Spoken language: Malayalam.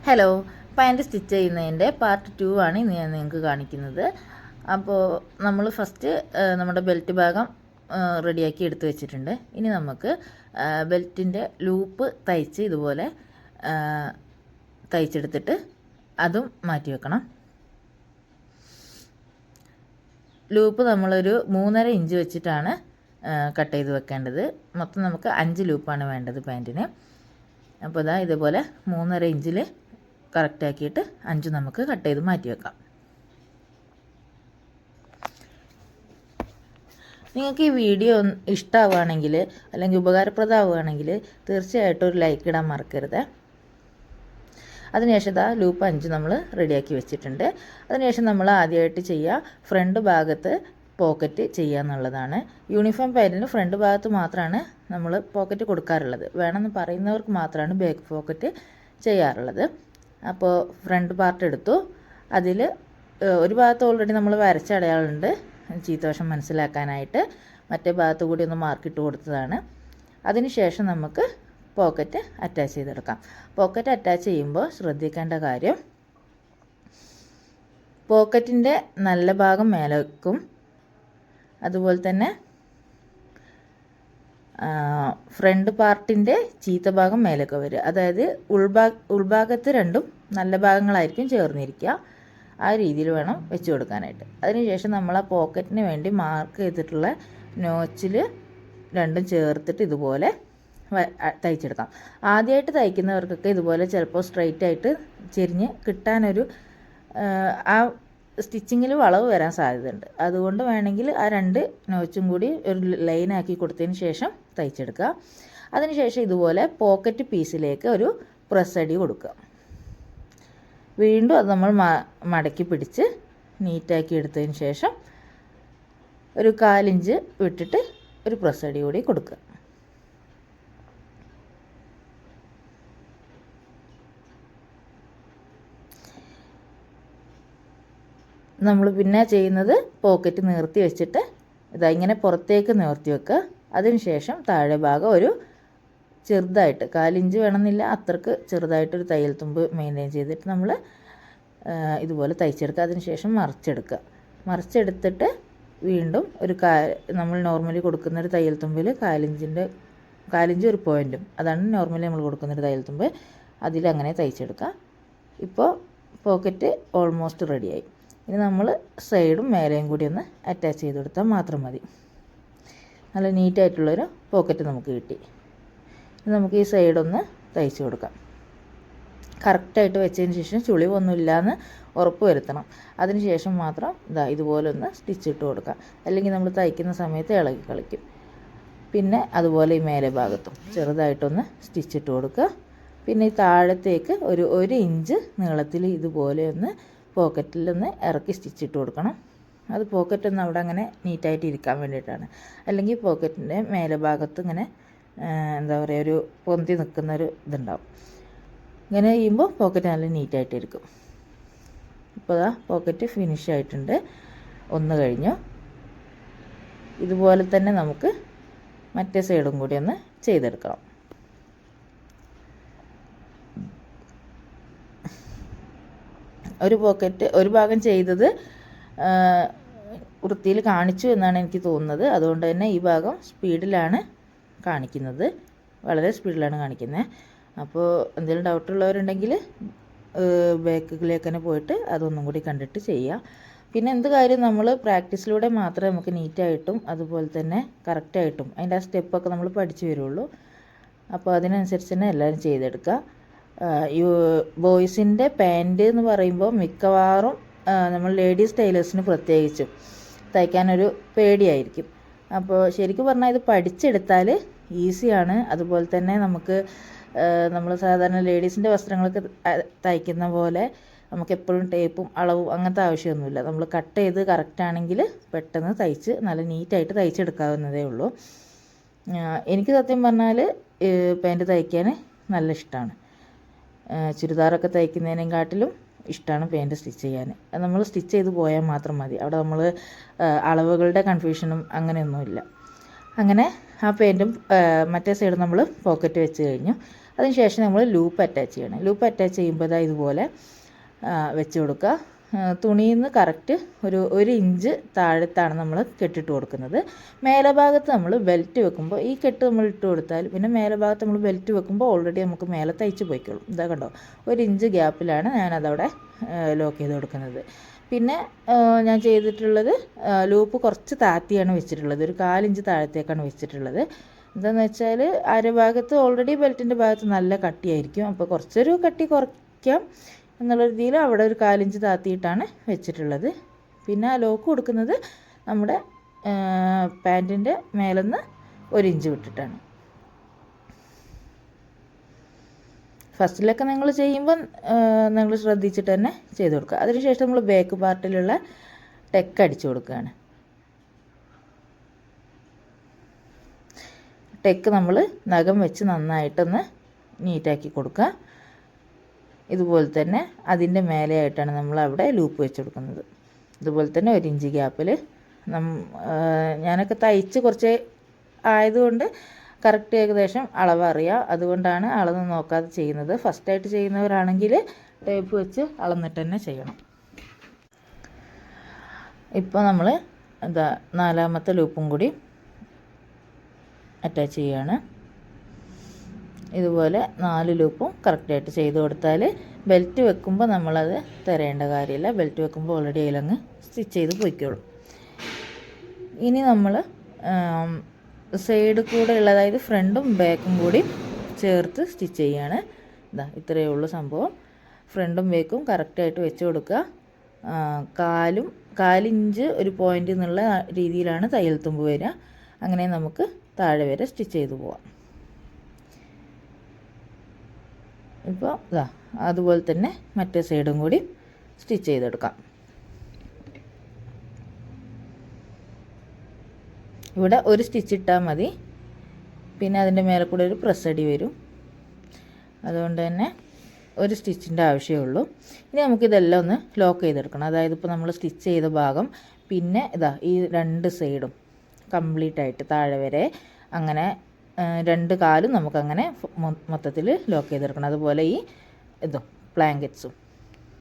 ഹലോ, പാൻറ് സ്റ്റിച്ച് ചെയ്യുന്നതിൻ്റെ പാർട്ട് 2 ആണ് ഇന്ന് ഞാൻ നിങ്ങൾക്ക് കാണിക്കുന്നത്. അപ്പോൾ നമ്മൾ ഫസ്റ്റ് നമ്മുടെ ബെൽറ്റ് ഭാഗം റെഡിയാക്കി എടുത്ത് വെച്ചിട്ടുണ്ട്. ഇനി നമുക്ക് ബെൽറ്റിൻ്റെ ലൂപ്പ് തയ്ച്ച് ഇതുപോലെ തയ്ച്ചെടുത്തിട്ട് അതും മാറ്റി വെക്കണം. ലൂപ്പ് നമ്മളൊരു 3.5 ഇഞ്ച് വെച്ചിട്ടാണ് കട്ട് ചെയ്ത് വെക്കേണ്ടത്. മൊത്തം നമുക്ക് 5 ലൂപ്പാണ് വേണ്ടത് പാൻറ്റിന്. അപ്പോൾ ഇതാ ഇതുപോലെ 3.5 ഇഞ്ചിൽ കറക്റ്റാക്കിയിട്ട് 5 നമുക്ക് കട്ട് ചെയ്ത് മാറ്റി വെക്കാം. നിങ്ങൾക്ക് ഈ വീഡിയോ ഇഷ്ടമാവുകയാണെങ്കിൽ അല്ലെങ്കിൽ ഉപകാരപ്രദമാവുകയാണെങ്കിൽ തീർച്ചയായിട്ടും ഒരു ലൈക്ക് ഇടാൻ മറക്കരുത്. അതിനുശേഷം ഇതാ ലൂപ്പ് 5 നമ്മൾ റെഡിയാക്കി വെച്ചിട്ടുണ്ട്. അതിനുശേഷം നമ്മൾ ആദ്യമായിട്ട് ചെയ്യുക ഫ്രണ്ട് ഭാഗത്ത് പോക്കറ്റ് ചെയ്യുക എന്നുള്ളതാണ്. യൂണിഫോം പാൻറ്റിന് ഫ്രണ്ട് ഭാഗത്ത് മാത്രമാണ് നമ്മൾ പോക്കറ്റ് കൊടുക്കാറുള്ളത്. വേണമെന്ന് പറയുന്നവർക്ക് മാത്രമാണ് ബാക്ക് പോക്കറ്റ് ചെയ്യാറുള്ളത്. അപ്പോൾ ഫ്രണ്ട് പാർട്ട് എടുത്തു. അതിൽ ഒരു ഭാഗത്ത് ഓൾറെഡി നമ്മൾ വരച്ച അടയാളമുണ്ട് ചീത്തവശം മനസ്സിലാക്കാനായിട്ട്. മറ്റേ ഭാഗത്ത് കൂടി ഒന്ന് മാർക്കിട്ട് കൊടുത്തതാണ്. അതിനുശേഷം നമുക്ക് പോക്കറ്റ് അറ്റാച്ച് ചെയ്തെടുക്കാം. പോക്കറ്റ് അറ്റാച്ച് ചെയ്യുമ്പോൾ ശ്രദ്ധിക്കേണ്ട കാര്യം, പോക്കറ്റിൻ്റെ നല്ല ഭാഗം മേലേക്കും അതുപോലെ തന്നെ ഫ്രണ്ട് പാർട്ടിൻ്റെ ചീത്ത ഭാഗം മേലൊക്കെ വരിക. അതായത് ഉൾഭാഗത്ത് രണ്ടും നല്ല ഭാഗങ്ങളായിരിക്കും ചേർന്നിരിക്കുക. ആ രീതിയിൽ വേണം വെച്ച് കൊടുക്കാനായിട്ട്. അതിനുശേഷം നമ്മൾ ആ പോക്കറ്റിന് വേണ്ടി മാർക്ക് ചെയ്തിട്ടുള്ള നോച്ചിൽ രണ്ടും ചേർത്തിട്ട് ഇതുപോലെ തയ്ച്ചെടുക്കാം. ആദ്യമായിട്ട് തയ്ക്കുന്നവർക്കൊക്കെ ഇതുപോലെ ചിലപ്പോൾ സ്ട്രെയിറ്റ് ആയിട്ട് ചെരിഞ്ഞ് കിട്ടാനൊരു ആ സ്റ്റിച്ചിങ്ങിൽ വളവ് വരാൻ സാധ്യതയുണ്ട്. അതുകൊണ്ട് വേണമെങ്കിൽ ആ 2 നോച്ചും കൂടി ഒരു ലൈനാക്കി കൊടുത്തതിന് ശേഷം തയ്ച്ചെടുക്കുക. അതിനുശേഷം ഇതുപോലെ പോക്കറ്റ് പീസിലേക്ക് ഒരു പ്രസ് അടി കൊടുക്കുക. വീണ്ടും അത് നമ്മൾ മടക്കി പിടിച്ച് നീറ്റാക്കി എടുത്തതിന് ശേഷം ഒരു 1/4 ഇഞ്ച് വിട്ടിട്ട് ഒരു പ്രസ് അടി കൂടി കൊടുക്കുക. നമ്മൾ പിന്നെ ചെയ്യുന്നത് പോക്കറ്റ് നിവർത്തി വെച്ചിട്ട് ഇതാ ഇങ്ങനെ പുറത്തേക്ക് നിവർത്തി വെക്കുക. അതിനുശേഷം താഴെ ഭാഗം ഒരു ചെറുതായിട്ട് 1/4 ഇഞ്ച് വേണമെന്നില്ല, അത്രക്ക് ചെറുതായിട്ടൊരു തയ്യൽ തുമ്പ് മെയിൻറ്റെയിൻ ചെയ്തിട്ട് നമ്മൾ ഇതുപോലെ തയ്ച്ചെടുക്കുക. അതിനുശേഷം മറിച്ചെടുക്കുക. മറിച്ചെടുത്തിട്ട് വീണ്ടും നമ്മൾ നോർമലി കൊടുക്കുന്നൊരു തയ്യൽ തുമ്പിൽ 1/4 ഇഞ്ച് ഒരു പോയിൻറ്റും, അതാണ് നോർമലി നമ്മൾ കൊടുക്കുന്നൊരു തയ്യൽ തുമ്പ്, അതിലങ്ങനെ തയ്ച്ചെടുക്കുക. ഇപ്പോൾ പോക്കറ്റ് ഓൾമോസ്റ്റ് റെഡിയായി. ഇനി നമ്മൾ സൈഡും മേലെയും കൂടി ഒന്ന് അറ്റാച്ച് ചെയ്ത് കൊടുത്താൽ മാത്രം മതി. നല്ല നീറ്റായിട്ടുള്ളൊരു പോക്കറ്റ് നമുക്ക് കിട്ടി. ഇനി നമുക്ക് ഈ സൈഡൊന്ന് തയ്ച്ച് കൊടുക്കാം. കറക്റ്റായിട്ട് വെച്ചതിന് ശേഷം ചുളിവൊന്നുമില്ലാന്ന് ഉറപ്പ് വരുത്തണം. അതിന് ശേഷം മാത്രം ഇതുപോലെ ഒന്ന് സ്റ്റിച്ച് ഇട്ട് കൊടുക്കാം. അല്ലെങ്കിൽ നമ്മൾ തയ്ക്കുന്ന സമയത്ത് ഇളകി കളിക്കും. പിന്നെ അതുപോലെ ഈ മേലെ ഭാഗത്തും ചെറുതായിട്ടൊന്ന് സ്റ്റിച്ച് ഇട്ട് കൊടുക്കുക. പിന്നെ ഈ താഴത്തേക്ക് ഒരു 1 ഇഞ്ച് നീളത്തിൽ ഇതുപോലെ ഒന്ന് പോക്കറ്റിലൊന്ന് ഇറക്കി സ്റ്റിച്ച് ഇട്ട് കൊടുക്കണം. അത് പോക്കറ്റൊന്ന് അവിടെ അങ്ങനെ നീറ്റായിട്ട് ഇരിക്കാൻ വേണ്ടിയിട്ടാണ്. അല്ലെങ്കിൽ പോക്കറ്റിൻ്റെ മേലെ ഭാഗത്ത് ഇങ്ങനെ എന്താ പറയുക, ഒരു പൊന്തി നിൽക്കുന്നൊരു ഇതുണ്ടാവും. ഇങ്ങനെ ചെയ്യുമ്പോൾ പോക്കറ്റ് നല്ല നീറ്റായിട്ടിരിക്കും. ഇപ്പോൾ പോക്കറ്റ് ഫിനിഷ് ആയിട്ടുണ്ട്. 1 കഴിഞ്ഞു. ഇതുപോലെ തന്നെ നമുക്ക് മറ്റേ സൈഡും കൂടി ഒന്ന് ചെയ്തെടുക്കണം. ഒരു ഭാഗം ചെയ്തത് വൃത്തിയിൽ കാണിച്ചു എന്നാണ് എനിക്ക് തോന്നുന്നത്. അതുകൊണ്ട് തന്നെ ഈ ഭാഗം സ്പീഡിലാണ് കാണിക്കുന്നത്, വളരെ സ്പീഡിലാണ് കാണിക്കുന്നത്. അപ്പോൾ എന്തെങ്കിലും ഡൗട്ടുള്ളവരുണ്ടെങ്കിൽ ബാക്കിലേക്ക് തന്നെ പോയിട്ട് അതൊന്നും കൂടി കണ്ടിട്ട് ചെയ്യുക. പിന്നെ എന്ത് കാര്യം നമ്മൾ പ്രാക്ടീസിലൂടെ മാത്രമേ നമുക്ക് നീറ്റായിട്ടും അതുപോലെ തന്നെ കറക്റ്റായിട്ടും അതിൻ്റെ ആ സ്റ്റെപ്പൊക്കെ നമ്മൾ പഠിച്ചു വരുള്ളൂ. അപ്പോൾ അതിനനുസരിച്ച് തന്നെ എല്ലാവരും ചെയ്തെടുക്കുക. ബോയ്സിൻ്റെ പാൻറ് എന്ന് പറയുമ്പോൾ മിക്കവാറും നമ്മൾ ലേഡീസ് ടൈലേഴ്സിന് പ്രത്യേകിച്ചും തയ്ക്കാനൊരു പേടിയായിരിക്കും. അപ്പോൾ ശരിക്കും പറഞ്ഞാൽ ഇത് പഠിച്ചെടുത്താൽ ഈസിയാണ്. അതുപോലെ തന്നെ നമുക്ക് നമ്മൾ സാധാരണ ലേഡീസിൻ്റെ വസ്ത്രങ്ങളൊക്കെ തയ്ക്കുന്ന പോലെ നമുക്ക് എപ്പോഴും ടേപ്പും അളവും അങ്ങനത്തെ ആവശ്യമൊന്നുമില്ല. നമ്മൾ കട്ട് ചെയ്ത് കറക്റ്റാണെങ്കിൽ പെട്ടെന്ന് തയ്ച്ച് നല്ല നീറ്റായിട്ട് തയ്ച്ചെടുക്കാവുന്നതേ ഉള്ളൂ. എനിക്ക് സത്യം പറഞ്ഞാൽ പാൻറ് തയ്ക്കാൻ നല്ല ഇഷ്ടമാണ്. ചുരിദാറൊക്കെ തയ്ക്കുന്നതിനെക്കാട്ടിലും ഇഷ്ടമാണ് പാൻറ് സ്റ്റിച്ച് ചെയ്യാൻ. നമ്മൾ സ്റ്റിച്ച് ചെയ്ത് പോയാൽ മാത്രം മതി. അവിടെ നമ്മൾ അളവുകളുടെ കൺഫ്യൂഷനും അങ്ങനെയൊന്നുമില്ല. അങ്ങനെ ആ പാൻറ്റും മറ്റേ സൈഡ് നമ്മൾ പോക്കറ്റ് വെച്ച് കഴിഞ്ഞു. അതിനുശേഷം നമ്മൾ ലൂപ്പ് അറ്റാച്ച് ചെയ്യണം. ലൂപ്പ് അറ്റാച്ച് ചെയ്യുമ്പോൾ ഇതുപോലെ വെച്ച് കൊടുക്കുക. തുണിയിൽ നിന്ന് കറക്റ്റ് ഒരു ഇഞ്ച് താഴത്താണ് നമ്മൾ കെട്ടിട്ട് കൊടുക്കുന്നത്. മേലെ ഭാഗത്ത് നമ്മൾ ബെൽറ്റ് വെക്കുമ്പോൾ ഈ കെട്ട് നമ്മൾ ഇട്ട് കൊടുത്താൽ പിന്നെ മേലെ ഭാഗത്ത് നമ്മൾ ബെൽറ്റ് വെക്കുമ്പോൾ ഓൾറെഡി നമുക്ക് മേലെ തയ്ച്ച് പോയിക്കോളും. ഇതാ കണ്ടോ, 1 ഇഞ്ച് ഗ്യാപ്പിലാണ് ഞാനതവിടെ ലോക്ക് ചെയ്ത് കൊടുക്കുന്നത്. പിന്നെ ഞാൻ ചെയ്തിട്ടുള്ളത് ലൂപ്പ് കുറച്ച് താഴ്ത്തിയാണ് വെച്ചിട്ടുള്ളത്, ഒരു 1/4 ഇഞ്ച് താഴത്തേക്കാണ് വെച്ചിട്ടുള്ളത്. എന്താണെന്ന് വെച്ചാൽ അരഭാഗത്ത് ഓൾറെഡി ബെൽറ്റിൻ്റെ ഭാഗത്ത് നല്ല കട്ടിയായിരിക്കും, അപ്പോൾ കുറച്ചൊരു കട്ടി കുറയ്ക്കാം എന്നുള്ള രീതിയിൽ അവിടെ ഒരു 1/4 ഇഞ്ച് താഴ്ത്തിയിട്ടാണ് വെച്ചിട്ടുള്ളത്. പിന്നെ ലോക്ക് കൊടുക്കുന്നത് നമ്മുടെ പാൻറ്റിൻ്റെ മേലെന്ന് 1 ഇഞ്ച് വിട്ടിട്ടാണ്. ഫസ്റ്റിലൊക്കെ നിങ്ങൾ ചെയ്യുമ്പോൾ നിങ്ങൾ ശ്രദ്ധിച്ചിട്ട് തന്നെ ചെയ്ത് കൊടുക്കുക. അതിനുശേഷം നമ്മൾ ബാക്ക് പാർട്ടിലുള്ള ടെക്ക് അടിച്ചു കൊടുക്കുകയാണ്. ടെക്ക് നമ്മൾ നഖം വെച്ച് നന്നായിട്ടൊന്ന് നീറ്റാക്കി കൊടുക്കുക. ഇതുപോലെ തന്നെ അതിൻ്റെ മേലെയായിട്ടാണ് നമ്മൾ അവിടെ ലൂപ്പ് വെച്ച് കൊടുക്കുന്നത്. ഇതുപോലെ തന്നെ 1 ഇഞ്ച് ഗ്യാപ്പിൽ ഞാനൊക്കെ തയ്ച്ച് കുറച്ച് ആയതുകൊണ്ട് കറക്റ്റ് ഏകദേശം അളവ് അറിയാം, അതുകൊണ്ടാണ് അളന്ന് നോക്കാതെ ചെയ്യുന്നത്. ഫസ്റ്റായിട്ട് ചെയ്യുന്നവരാണെങ്കിൽ ടേപ്പ് വെച്ച് അളന്നിട്ട് തന്നെ ചെയ്യണം. ഇപ്പോൾ നമ്മൾ എന്താ 4ാമത്തെ ലൂപ്പും കൂടി അറ്റാച്ച് ചെയ്യുകയാണ്. ഇതുപോലെ 4 ലൂപ്പും കറക്റ്റായിട്ട് ചെയ്ത് കൊടുത്താൽ ബെൽറ്റ് വെക്കുമ്പോൾ നമ്മളത് തരേണ്ട കാര്യമില്ല. ബെൽറ്റ് വെക്കുമ്പോൾ ഓൾറെഡി അതിലങ്ങ് സ്റ്റിച്ച് ചെയ്ത് പോയിക്കോളും. ഇനി നമ്മൾ സൈഡ് കൂടെ ഉള്ള, അതായത് ഫ്രണ്ടും ബാക്കും കൂടി ചേർത്ത് സ്റ്റിച്ച് ചെയ്യുകയാണ്. ഇത്രയേ ഉള്ളൂ സംഭവം. ഫ്രണ്ടും ബാക്കും കറക്റ്റായിട്ട് വെച്ച് കൊടുക്കുക. 1/4 ഇഞ്ച് ഒരു പോയിൻ്റ് എന്നുള്ള രീതിയിലാണ് തയ്യൽ തുമ്പ് വരിക. അങ്ങനെ നമുക്ക് താഴെ വരെ സ്റ്റിച്ച് ചെയ്ത് പോവാം. ഇപ്പോൾ അതുപോലെ തന്നെ മറ്റേ സൈഡും കൂടി സ്റ്റിച്ച് ചെയ്തെടുക്കാം. ഇവിടെ ഒരു സ്റ്റിച്ച് ഇട്ടാൽ മതി, പിന്നെ അതിൻ്റെ മേലെ കൂടെ ഒരു പ്രസ് അടി വരും, അതുകൊണ്ട് തന്നെ ഒരു സ്റ്റിച്ചിൻ്റെ ആവശ്യമേ ഉള്ളൂ. ഇനി നമുക്കിതെല്ലാം ഒന്ന് ലോക്ക് ചെയ്തെടുക്കണം. അതായത് ഇപ്പോൾ നമ്മൾ സ്റ്റിച്ച് ചെയ്ത ഭാഗം പിന്നെ ഈ 2 സൈഡും കംപ്ലീറ്റ് ആയിട്ട് താഴെ വരെ അങ്ങനെ 2 കാലും നമുക്കങ്ങനെ മൊത്തത്തിൽ ലോക്ക് ചെയ്തെടുക്കണം. അതുപോലെ ഈ പ്ലാങ്കറ്റ്സും